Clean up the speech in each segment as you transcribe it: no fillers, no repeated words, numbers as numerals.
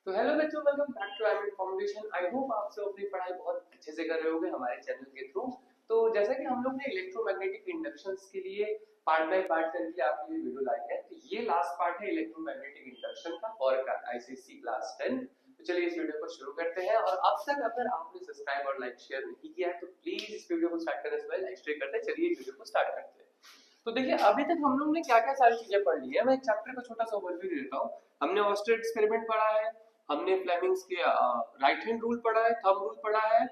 तो हेलो बच्चों, welcome back to Amid Foundation. I hope आप सब अपनी पढ़ाई बहुत अच्छे से कर रहे होंगे हमारे चैनल के थ्रू। तो जैसा कि हम लोग ने इलेक्ट्रोमैग्नेटिक इंडक्शंस के लिए पार्ट बाय पार्ट करके आपके लिए वीडियो लाए हैं, तो ये लास्ट पार्ट है इलेक्ट्रोमैग्नेटिक इंडक्शन का फॉर आईसीसी क्लास 10। तो चलिए इस वीडियो को शुरू करते हैं। और अब तक अगर आपने सब्सक्राइब और लाइक शेयर नहीं किया है तो प्लीज इस वीडियो को स्टार्ट करने से पहले लाइक शेयर करते हैं। चलिए वीडियो को स्टार्ट करते हैं। तो देखिए, अभी तक हम लोग ने क्या क्या सारी चीजें पढ़ ली है। मैं एक चैप्टर का छोटा सा ओवरव्यू दे देता हूँ। हमने ऑस्टेड एक्सपेरिमेंट पढ़ा है, हमने फ्लेमिंग्स के राइट हैंड रूल पढ़ा है, थंब रूल पढ़ा है,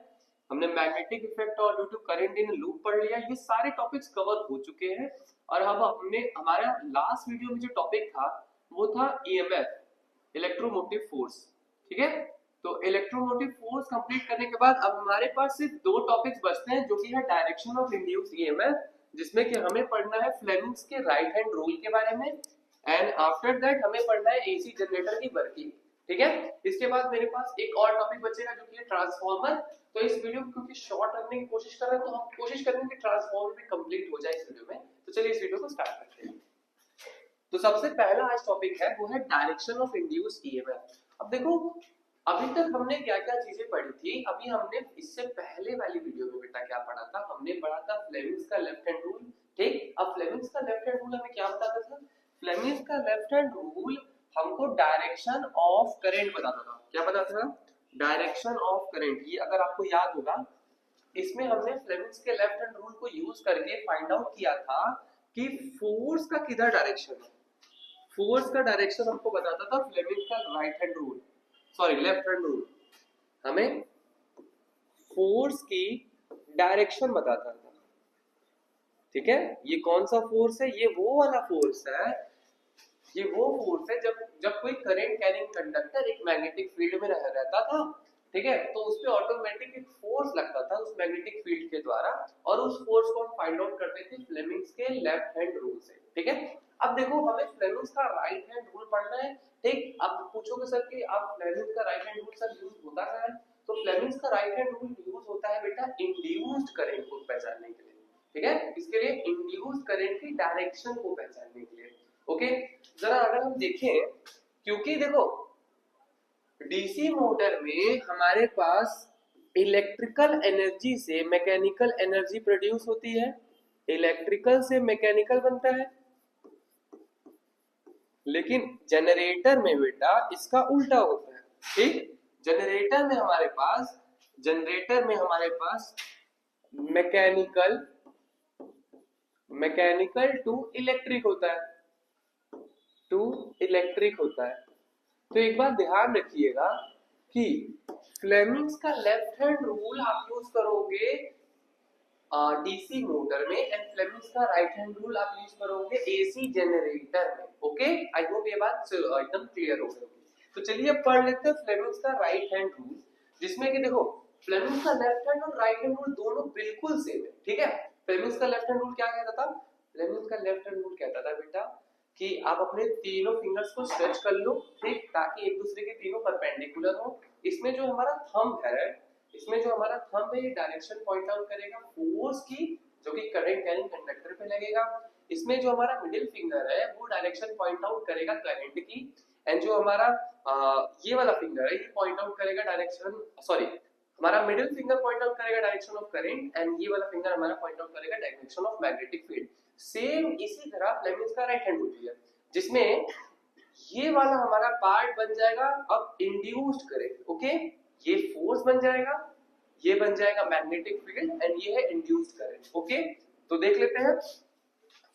हमने मैग्नेटिक इफेक्ट और due to current in loop पढ़ लिया। ये सारे टॉपिक्स कवर हो चुके हैं। और अब हमने हमारा लास्ट वीडियो में जो टॉपिक था वो था ईएमएफ, इलेक्ट्रोमोटिव फोर्स। ठीक है, तो इलेक्ट्रोमोटिव फोर्स कंप्लीट करने के बाद अब हमारे पास सिर्फ दो टॉपिक्स बचते हैं, जो कि है डायरेक्शन ऑफ इंड्यूस्ड ईएमएफ, जिसमें कि हमें पढ़ना है फ्लेमिंग्स के राइट हैंड रूल के बारे में, एंड आफ्टर दैट हमें पढ़ना है एसी जनरेटर की वर्किंग। ठीक है, इसके बाद मेरे पास एक और टॉपिक बचेगा जो कि है ट्रांसफार्मर। तो इस वीडियो को क्योंकि शॉर्ट रखने की कोशिश कर रहे हैं, तो हम कोशिश करेंगे कि ट्रांसफार्मर भी कंप्लीट हो जाए इस वीडियो में। तो चलिए इस वीडियो को स्टार्ट करते हैं। तो सबसे पहला आज टॉपिक है वो है डायरेक्शन ऑफ इंड्यूस्ड ईएमएफ। अब देखो, अभी तक हमने क्या क्या चीजें पढ़ी थी। अभी हमने इससे पहले वाली वीडियो में बेटा क्या पढ़ा था, हमने पढ़ा था फ्लेमिंग्स का लेफ्ट हैंड रूल। ठीक, अब फ्लेमिंग्स का लेफ्ट हैंड रूल हमें क्या बताता था? फ्लेमिंग्स का लेफ्ट हैंड रूल हमको डायरेक्शन ऑफ करंट बताता था। क्या बताता था? Direction of current. ये अगर आपको याद होगा, इसमें हमने फ्लेमिंग्स के लेफ्ट हैंड रूल को यूज करके फाइंड आउट किया था कि फोर्स का किधर डायरेक्शन है। फोर्स का डायरेक्शन हमको बताता था फ्लेमिंग का right hand rule, sorry left hand rule हमें फोर्स की डायरेक्शन बताता था। ठीक है, ये कौन सा फोर्स है? ये वो वाला फोर्स है, ये वो फोर्स है जब जब कोई करंट कैरिंग कंडक्टर एक मैग्नेटिक फील्ड में रहता था। ठीक है, तो उस पे ऑटोमेटिक एक फोर्स लगता था उस मैग्नेटिक फील्ड के द्वारा, और उस फोर्स को हम फाइंड आउट करते थे फ्लेमिंग्स के लेफ्ट हैंड रूल से। ठीक है, अब देखो हमें फ्लेमिंग्स का राइट हैंड रूल पढ़ना है। ठीक, अब पूछोगे सर कि आप फ्लेमिंग्स का right hand rule sir use होता क्या है? तो फ्लेमिंग्स का राइट हैंड रूल यूज होता है बेटा इंड्यूस्ड करंट को पहचानने के लिए। ठीक है, इसके लिए इंड्यूस्ड करंट की डायरेक्शन को पहचानने के लिए। ओके, जरा अगर हम देखें, क्योंकि देखो डीसी मोटर में हमारे पास इलेक्ट्रिकल एनर्जी से मैकेनिकल एनर्जी प्रोड्यूस होती है, इलेक्ट्रिकल से मैकेनिकल बनता है। लेकिन जनरेटर में बेटा इसका उल्टा होता है। ठीक, जनरेटर में हमारे पास मैकेनिकल टू इलेक्ट्रिक होता है, तो एक बात ध्यान रखिएगा कि फ्लेमिंग्स का लेफ्ट हैंड रूल आप यूज करोगे डीसी मोटर में, एंड फ्लेमिंग्स का राइट हैंड रूल आप यूज करोगे एसी जनरेटर में। ओके, आई होप ये बात एकदम क्लियर हो गई। तो चलिए पढ़ लेते हैं फ्लेमिंग्स का राइट हैंड रूल, जिसमें कि देखो फ्लेमिंग्स का लेफ्ट हैंड और राइट हैंड रूल दोनों बिल्कुल सेम है। ठीक है, फ्लेमिंग्स का लेफ्ट हैंड रूल क्या कहता था? फ्लेमिंग्स का लेफ्ट हैंड रूल कहता था बेटा कि आप अपने तीनों फिंगर्स को स्ट्रेच कर लो, ठीक, ताकि एक दूसरे के तीनों परपेंडिकुलर हो। इसमें जो हमारा थंब है, ये डायरेक्शन पॉइंट आउट करेगा फोर्स की, जो कि करंट कैरिंग कंडक्टर पे लगेगा। इसमें जो हमारा मिडिल फिंगर है वो डायरेक्शन पॉइंट आउट करेगा करंट की, एंड जो हमारा ये वाला फिंगर है ये पॉइंट आउट करेगा डायरेक्शन, सॉरी हमारा मिडिल फिंगर पॉइंट आउट करेगा डायरेक्शन ऑफ करंट, एंड ये वाला फिंगर हमारा पॉइंट आउट करेगा direction of magnetic field. Same इसी तरह फ्लेमिंग्स का राइट हैंड रूल है, जिसमें ये वाला हमारा पार्ट बन जाएगा अब इंड्यूस्ड करंट। ओके, ये फोर्स बन जाएगा, ये बन जाएगा मैग्नेटिक फील्ड, एंड ये है इंड्यूस्ड करंट। ओके, तो देख लेते हैं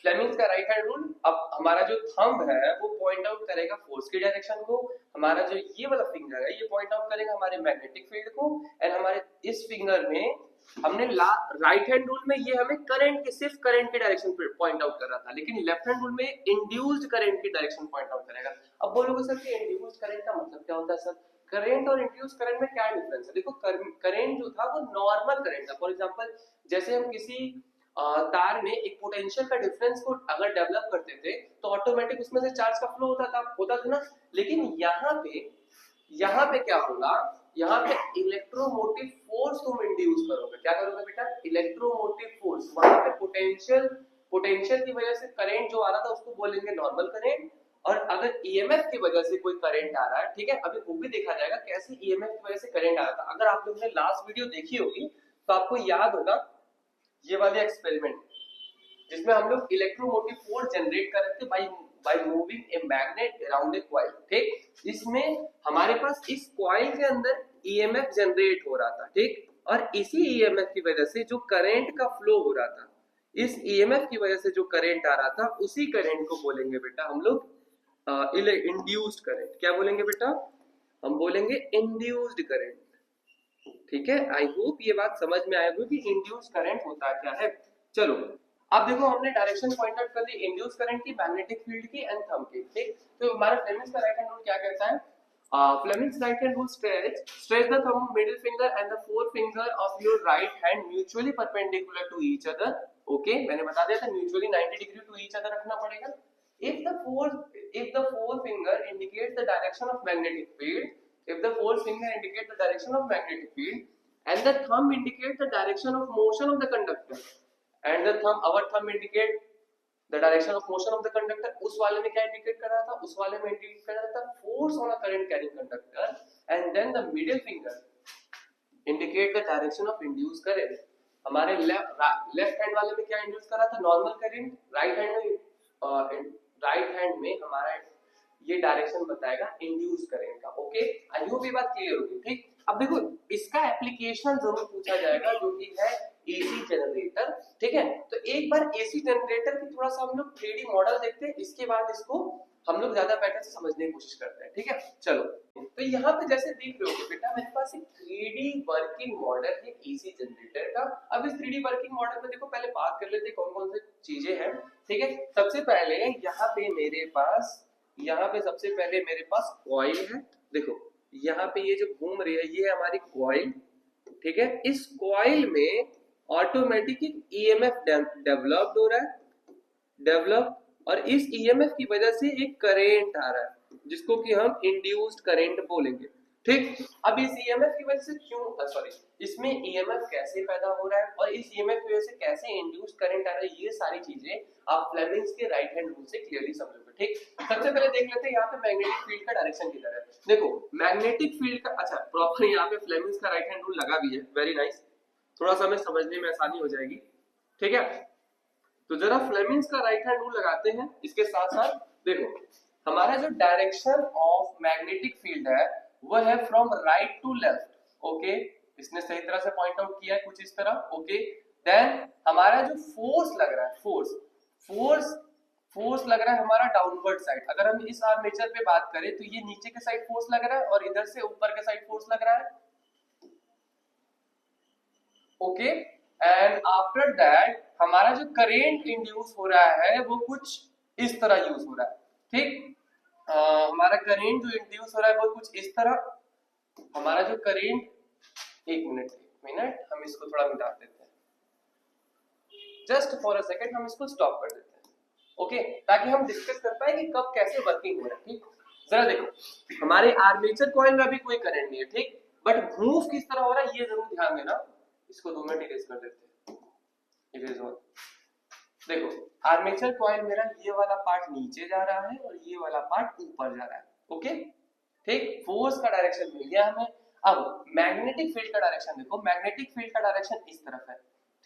फ्लेमिंग्स का राइट हैंड रूल। अब हमारा जो थंब है वो पॉइंट आउट करेगा फोर्स की डायरेक्शन को, हमारा जो ये वाला फिंगर है ये पॉइंट आउट करेगा हमारे मैग्नेटिक फील्ड को, एंड हमारे इस फिंगर में हमने राइट हैंड रूल में ये हमें करंट के सिर्फ करंट की डायरेक्शन पॉइंट आउट कर रहा था, लेकिन लेफ्ट हैंड रूल में इंड्यूस्ड करंट की डायरेक्शन पॉइंट आउट करेगा। अब बोलोगे सर कि इंड्यूस्ड करंट का मतलब क्या होता है? सर करंट और इंड्यूस्ड करंट में क्या डिफरेंस है? देखो करंट जो था वो नॉर्मल करंट था। फॉर एग्जांपल जैसे हम किसी तार में एक पोटेंशियल का डिफरेंस को अगर डेवलप करते थे तो ऑटोमेटिक उसमें से चार्ज का फ्लो होता था ना। लेकिन यहाँ पे क्या होगा? यहाँ पे इलेक्ट्रोमोटिव फोर्स तुम इंड्यूस करोगे। क्या करोगे बेटा? Electromotive force. वहां पे पोटेंशियल की वजह से करंट जो आ रहा था उसको बोलेंगे नॉर्मल करंट, और अगर ईएमएफ की वजह से कोई करंट आ रहा है, ठीक है, अभी वो भी देखा जाएगा कैसे ईएमएफ की वजह से करंट आ रहा था। अगर आप लोगों ने लास्ट वीडियो देखी होगी तो आपको याद होगा ये वाले एक्सपेरिमेंट जिसमें हम लोग इलेक्ट्रोमोटिव फोर्स जनरेट कर रहे थे by moving a magnet around a coil, ठीक। इसमें हमारे पास इस कॉइल के अंदर ईएमएफ जनरेट हो रहा था, ठीक, और इसी ईएमएफ की वजह से जो करंट का फ्लो हो रहा था, इस ईएमएफ की वजह से जो करंट आ रहा था, उसी करंट को बोलेंगे बेटा हम लोग इंड्यूस्ड करंट। क्या बोलेंगे बेटा? हम बोलेंगे इंड्यूस्ड करंट, ठीक है। आई होप ये बात समझ में आएगी कि इंड्यूस्ड करंट होता क्या है। चलो अब देखो हमने डायरेक्शन पॉइंट आउट कर दी इंड्यूस करंट की, मैग्नेटिक फील्ड की एंड थंब की, ठीक। तो हमारा फ्लेमिंग्स का राइट हैंड रूल क्या कहता है? Fleming's right hand rule stretch the thumb, middle finger and the forefinger of your right hand mutually perpendicular to each other. Okay, मैंने बता दिया था mutually 90 degree to each other रखना पड़ेगा। If the forefinger indicates the direction of magnetic field, if the forefinger indicates the direction of magnetic field, and the thumb indicates the direction of motion of the conductor, and our thumb indicate the direction of motion of the conductor, उस वाले में क्या indicate कर रहा था? उस वाले में इंडिकेट कर रहा था force on a current carrying conductor, and then the middle finger indicate the direction of induced current। हमारे लेफ्ट हैंड वाले में क्या इंड्यूस कर रहा था? Normal current. राइट हैंड में हमारा ये डायरेक्शन बताएगा इंड्यूस करंट का। ओके, आई होप ये बात क्लियर होगी, ठीक। अब देखो इसका एप्लीकेशन जरूर पूछा जाएगा जो कि है एसी जनरेटर, ठीक है। तो एक बार एसी जनरेटर की थोड़ा सा हम लोग 3D मॉडल देखते हैं, इसके बाद इसको हम लोग ज्यादा बेटर से समझने की कोशिश करते हैं, ठीक है। चलो तो यहाँ पे जैसे देख रहे हो बेटा मेरे पास एक 3D वर्किंग मॉडल है एसी जनरेटर का। अब इस 3D वर्किंग मॉडल में देखो पहले बात कर लेते हैं कौन कौन सी चीजें हैं, ठीक है। सबसे पहले यहाँ पे सबसे पहले मेरे पास कॉइल है। देखो यहाँ पे ये जो घूम रही है ये है हमारी कॉइल, ठीक है। इस कॉइल में ऑटोमेटिक ईएमएफ डेवलप्ड हो रहा है, और इस ईएमएफ की वजह से एक करंट आ रहा है जिसको कि हम इंड्यूस्ड करंट बोलेंगे, ठीक। अब इस ईएमएफ की वजह से इसमें ईएमएफ कैसे पैदा हो रहा है और इस ईएमएफ की वजह से कैसे इंड्यूस्ड करंट आ रहा है, ये सारी चीजें आप फ्लेमिंग्स के राइट हैंड रूल से क्लियरली समझोगे, ठीक। सबसे पहले देख लेते हैं यहाँ पे मैग्नेटिक फील्ड का डायरेक्शन किधर है। देखो मैग्नेटिक फील्ड का, अच्छा प्रॉपर यहाँ पे फ्लेमिंग्स का राइट हैंड रूल लगा भी है, वेरी नाइस, थोड़ा सा हमें समझने में आसानी हो जाएगी, ठीक है। तो जरा फ्लेमिंग्स का राइट हैंड रूल लगाते हैं। इसके साथ साथ देखो हमारा जो डायरेक्शन ऑफ मैग्नेटिक फील्ड है वो है from right to left, okay. इसने सही तरह से पॉइंट आउट किया है कुछ इस तरह, ओके। देन हमारा जो फोर्स लग रहा है, फोर्स लग रहा है हमारा डाउनवर्ड साइड। अगर हम इस आर्मेचर पे बात करें तो ये नीचे के साइड फोर्स लग रहा है और इधर से ऊपर के साइड फोर्स लग रहा है, ओके। एंड आफ्टर दैट हमारा जो करेंट इंड्यूस हो रहा है वो कुछ इस तरह यूज हो रहा है, ठीक। हमारा करेंट जो इंड्यूस हो रहा है वो कुछ इस तरह, हमारा जो करेंट, एक मिनट हम इसको थोड़ा मिटा देते हैं, जस्ट फॉर अ सेकंड हम इसको स्टॉप कर देते हैं, ओके, ताकि हम डिस्कस कर पाए कि कब कैसे वर्किंग हो रहा है, ठीक। जरा देखो हमारे आर्मेचर कॉइल में अभी कोई करंट नहीं है, ठीक, बट मूव किस तरह हो रहा है ये जरूर ध्यान देना। इसको 2 मिनट इरेज कर देते हैं, इरेज हो। देखो आर्मेचर कॉइल मेरा ये वाला पार्ट नीचे जा रहा है और ये वाला पार्ट ऊपर जा रहा है, ओके, ठीक। फोर्स का डायरेक्शन मिल गया हमें। अब मैग्नेटिक फील्ड का डायरेक्शन देखो, मैग्नेटिक फील्ड का डायरेक्शन इस तरफ है,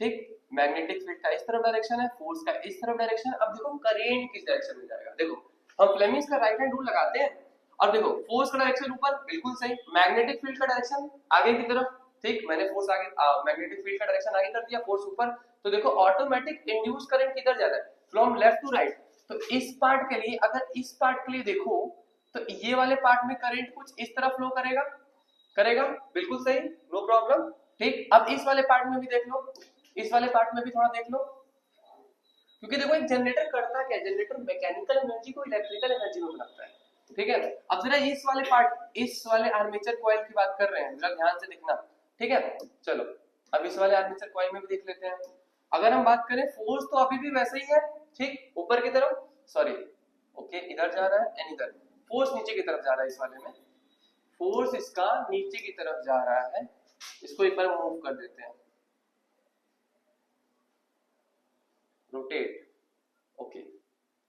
ठीक। मैग्नेटिक फील्ड का इस तरफ डायरेक्शन है, फोर्स का इस तरफ डायरेक्शन। अब देखो करंट किस डायरेक्शन में जाएगा, देखो हम फ्लेमिंग्स का राइट हैंड रूल लगाते हैं और देखो फोर्स का डायरेक्शन ऊपर, बिल्कुल सही। मैग्नेटिक फील्ड का डायरेक्शन आगे की तरफ, ठीक। मैंने फोर्स आगे, मैग्नेटिक फील्ड का डायरेक्शन आगे कर दिया, फोर्स ऊपर। तो देखो ऑटोमेटिक इंड्यूस करंट किधर जा रहा है? From left to right. तो इस पार्ट के लिए, अगर इस पार्ट के लिए देखो तो ये वाले पार्ट में करंट कुछ इस तरह फ्लो करेगा, बिल्कुल सही, नो प्रॉब्लम, ठीक। अब इस वाले पार्ट में भी देख लो, इस वाले पार्ट में भी थोड़ा देख लो, क्योंकि देखो एक जनरेटर करता क्या है, जनरेटर मैकेनिकल एनर्जी को इलेक्ट्रिकल एनर्जी में बनाता है, ठीक है। अब जरा इस वाले पार्ट, इस वाले आर्मेचर कॉइल की बात कर रहे हैं, जरा ध्यान से देखना, ठीक है। चलो अब इस वाले आर्मेचर कॉइल में भी देख लेते हैं। अगर हम बात करें फोर्स तो अभी भी वैसे ही है, ठीक, ऊपर की तरफ, ओके, इधर जा रहा है एंड इधर फोर्स नीचे की तरफ जा रहा है। इस वाले में फोर्स इसका नीचे की तरफ जा रहा है, इसको एक बार मूव कर देते हैं, रोटेट, ओके।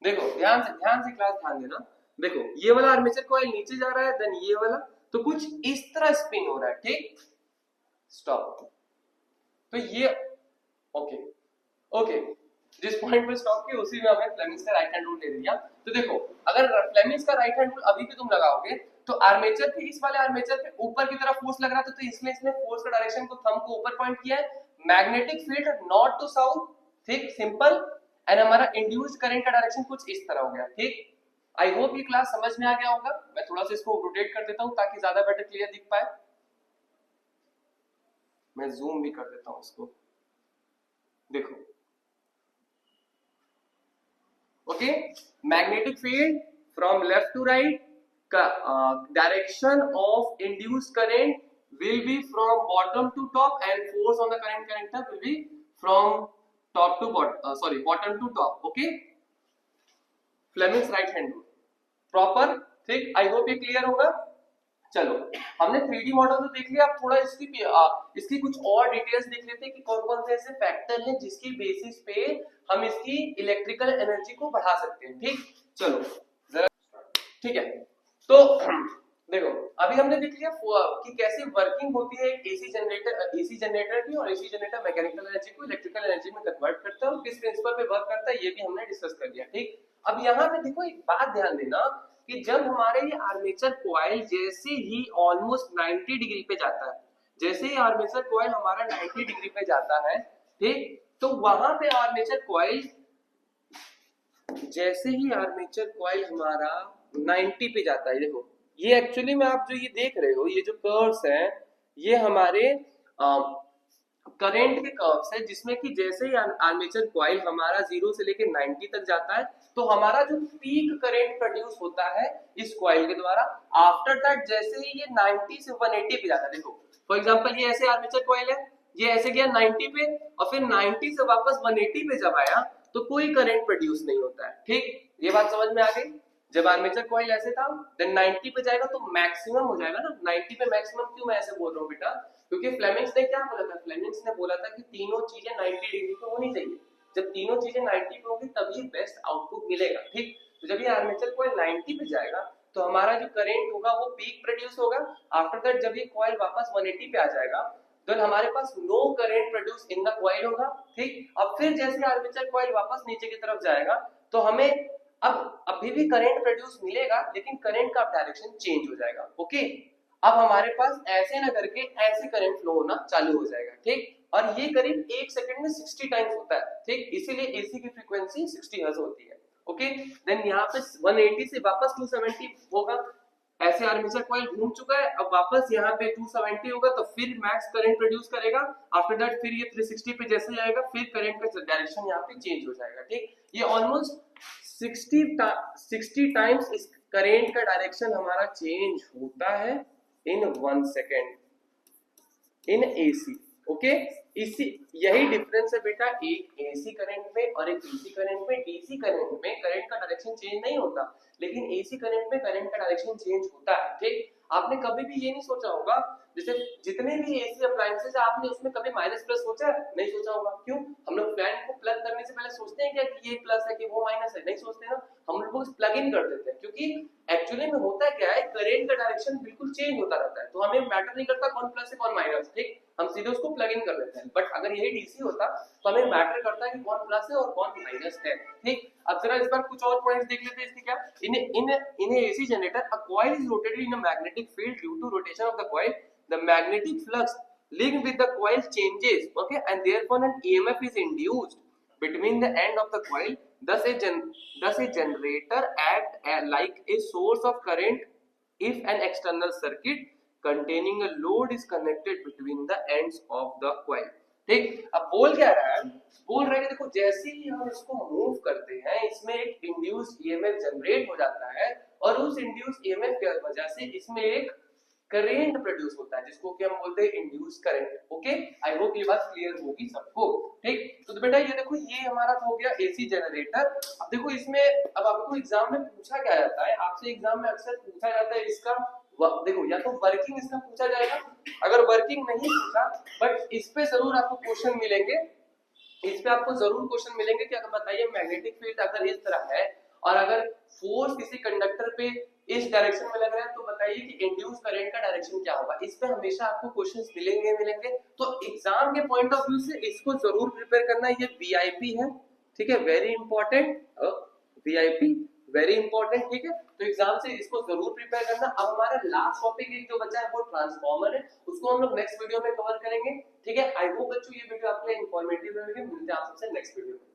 देखो ध्यान से क्लास ध्यान देना। देखो ये वाला आर्मेचर कॉइल नीचे जा रहा है, देन ये वाला, तो कुछ इस तरह स्पिन हो रहा है, ठीक, स्टॉप। तो ये ओके ओके, जिस पॉइंट पे स्टॉप किया उसी में हमें फ्लेमिंग्स का राइट हैंड रूल ले दिया। तो देखो अगर फ्लेमिंग्स का राइट हैंड रूल अभी भी तुम लगाओगे तो आर्मेचर पे, इस वाले आर्मेचर पे ऊपर की तरफ फोर्स लग रहा था, तो इसमें इसने फोर्स का डायरेक्शन को थंब को ऊपर पॉइंट किया है, magnetic field north to south, ठीक, सिंपल। एंड हमारा इंड्यूस्ड करंट का डायरेक्शन कुछ इस तरह हो गया, ठीक। आई होप ये क्लास समझ में आ गया होगा। मैं थोड़ा सा इसको रोटेट कर देता हूं ताकि ज्यादा बेटर क्लियर दिख पाए। मैं जूम भी कर देता हूं इसको, देखो okay. Magnetic field from left to right, direction of induced current will be from bottom to top and force on the current connector will be from top to bottom to top, okay। Fleming's right hand rule proper, ठीक। I hope ये clear होगा। चलो हमने 3D model तो देख लिया, अब थोड़ा इसकी कुछ और डिटेल्स देख लेते हैं कि कौन कौन से ऐसे फैक्टर हैं जिसकी बेसिस पे हम इसकी इलेक्ट्रिकल एनर्जी को बढ़ा सकते हैं, ठीक। चलो जरा, ठीक है। तो देखो अभी हमने देख लिया कि कैसे वर्किंग होती है एसी जनरेटर की, और एसी जनरेटर मैकेनिकल एनर्जी को इलेक्ट्रिकल एनर्जी में कन्वर्ट करता है और किस प्रिंसिपल पे वर्क करता है ये भी हमने डिस्कस कर लिया, ठीक। अब यहाँ पे देखो एक बात ध्यान देना कि जब हमारे ये आर्मेचर कॉइल जैसे ही ऑलमोस्ट 90 डिग्री पे जाता है, जैसे ही आर्मेचर कॉइल हमारा 90 डिग्री पे जाता है, ठीक, तो वहां पे आर्मेचर कॉइल, जैसे ही आर्मेचर कॉइल हमारा 90 पे जाता है, देखो ये एक्चुअली में आप जो ये देख रहे हो, ये जो कर्व्स हैं ये हमारे करंट के कर्व्स है, जिसमें कि जैसे ही आर्मेचर कॉइल हमारा 0 से लेके 90 तक जाता है तो हमारा जो पीक करंट प्रोड्यूस होता है इस कॉइल के द्वारा, आफ्टर दैट जैसे ही ये 90 से 180 पे जाता है, देखो फॉर एग्जांपल ये ऐसे आर्मेचर कॉइल है, ये ऐसे गया 90 पे और फिर 90 से वापस 180 पे जब आया तो कोई करंट प्रोड्यूस नहीं होता है, ठीक। ये बात समझ में आ गई। जब आर्मेचर कॉइल ऐसे था देन 90 पे जाएगा तो मैक्सिमम हो जाएगा ना, 90 पे मैक्सिमम। क्यों मैं ऐसे बोल रहा हूँ बेटा, क्योंकि फ्लेमिंग्स ने क्या बोला था, फ्लेमिंग्स ने बोला था कि तीनों चीजें 90 डिग्री पे होनी चाहिए, जब तीनों चीजें 90 पे होंगी तभी बेस्ट आउटपुट मिलेगा, ठीक। तो जब ये आर्मेचर कॉइल 90 पे जाएगा तो हमारा जो करंट होगा वो पीक प्रोड्यूस होगा, आफ्टर दैट जब ये कॉइल वापस 180 पे आ जाएगा तो हमारे पास no current produce in the coil होगा, ठीक। अब फिर जैसे आर्मेचर कॉइल वापस नीचे की तरफ जाएगा तो हमें अब अभी भी करंट प्रोड्यूस मिलेगा लेकिन करंट का डायरेक्शन चेंज हो जाएगा, ओके। अब हमारे पास ऐसे ना करके ऐसे करंट फ्लो होना चालू हो जाएगा, ठीक। और ये करीब 1 सेकंड में 60 टाइम्स होता है, ठीक। इसीलिए एसी की फ्रीक्वेंसी 60 हर्ट्ज होती है, ओके। देन यहाँ पे 180 से वापस 270 होगा, ऐसे आर्मेचर कॉइल घूम चुका है, अब वापस यहाँ पे 270 होगा तो फिर मैक्स करंट प्रोड्यूस करेगा, आफ्टर दैट फिर ये 360 पे जैसे जाएगा फिर करंट का डायरेक्शन यहाँ पे चेंज हो जाएगा, ठीक। ये ऑलमोस्ट 60 टाइम्स इस करंट का डायरेक्शन हमारा चेंज होता है इन 1 सेकेंड इन एसी, ओके। इसी यही डिफरेंस है बेटा एक एसी करंट में और एक डीसी करंट में। डीसी करंट में करंट का डायरेक्शन चेंज नहीं होता लेकिन एसी करंट में करंट का डायरेक्शन चेंज होता है, ठीक। आपने कभी भी ये नहीं सोचा होगा, जैसे जितने भी एसी अप्लायंसेस आपने उसमें कभी माइनस प्लस सोचा है? नहीं सोचा होगा, क्यों? हम लोग फैन को प्लग करने से पहले सोचते हैं क्या कि ये प्लस है कि वो माइनस है? नहीं सोचते ना, हम लोग बस प्लग इन कर देते हैं, क्योंकि एक्चुअली में होता क्या है, करंट का डायरेक्शन बिल्कुल चेंज होता रहता है, तो हमें मैटर नहीं करता कौन प्लस है कौन माइनस, ठीक। हम सीधे उसको प्लग इन कर देते हैं। बट अगर यही डीसी होता तो हमें मैटर करता है कि कौन प्लस है और कौन माइनस है, ठीक। अब जरा इस बार कुछ और पॉइंट्स देख लेते हैं इसके क्या। In AC generator a coil is rotated in a magnetic field due to rotation of the coil, the magnetic flux linked with the coil changes, okay, and therefore an EMF is induced between the end of the coil. Thus a generator act like a source of current if an external circuit containing a load is connected between the ends of the coil, ठीक। अब बोल क्या रहा है, बोल रहा है कि देखो जैसे ही हम इसको मूव करते हैं इसमें एक इंड्यूस्ड ईएमएफ जनरेट हो जाता है और उस इंड्यूस्ड ईएमएफ की वजह से इसमें एक करंट प्रोड्यूस होता है जिसको कि हम बोलते हैं induce current, okay. I hope ये बात क्लियर होगी सबको, ठीक। तो बेटा ये देखो ये हमारा हो गया एसी जनरेटर। अब देखो इसमें अब आपको एग्जाम में पूछा क्या जाता है, आपसे एग्जाम में अक्सर पूछा जाता है इसका देखो या तो वर्किंग इसका पूछा जाएगा, अगर वर्किंग नहीं पूछा बट इस पे जरूर आपको क्वेश्चन मिलेंगे, इस पे आपको जरूर क्वेश्चन मिलेंगे कि अगर बताइए मैग्नेटिक फील्ड अगर इस तरह है और अगर फोर्स किसी कंडक्टर पे इस डायरेक्शन में लग रहा है तो बताइए कि इंड्यूस करंट का डायरेक्शन क्या होगा। इस पे हमेशा आपको क्वेश्चंस मिलेंगे। तो एग्जाम के पॉइंट ऑफ व्यू से इसको जरूर प्रिपेयर करना। ये वीआईपी है, ठीक है, very important, VIP very important, ठीक है। तो एग्जाम से इसको जरूर प्रिपेयर करना। अब हमारा लास्ट टॉपिक एक जो बचा है वो ट्रांसफॉर्मर है, उसको हम लोग नेक्स्ट वीडियो में कवर करेंगे, ठीक है। आई होप बच्चों ये वीडियो आपके लिए इंफॉर्मेटिव रहेगी। मिलते हैं आप सबसे नेक्स्ट वीडियो में।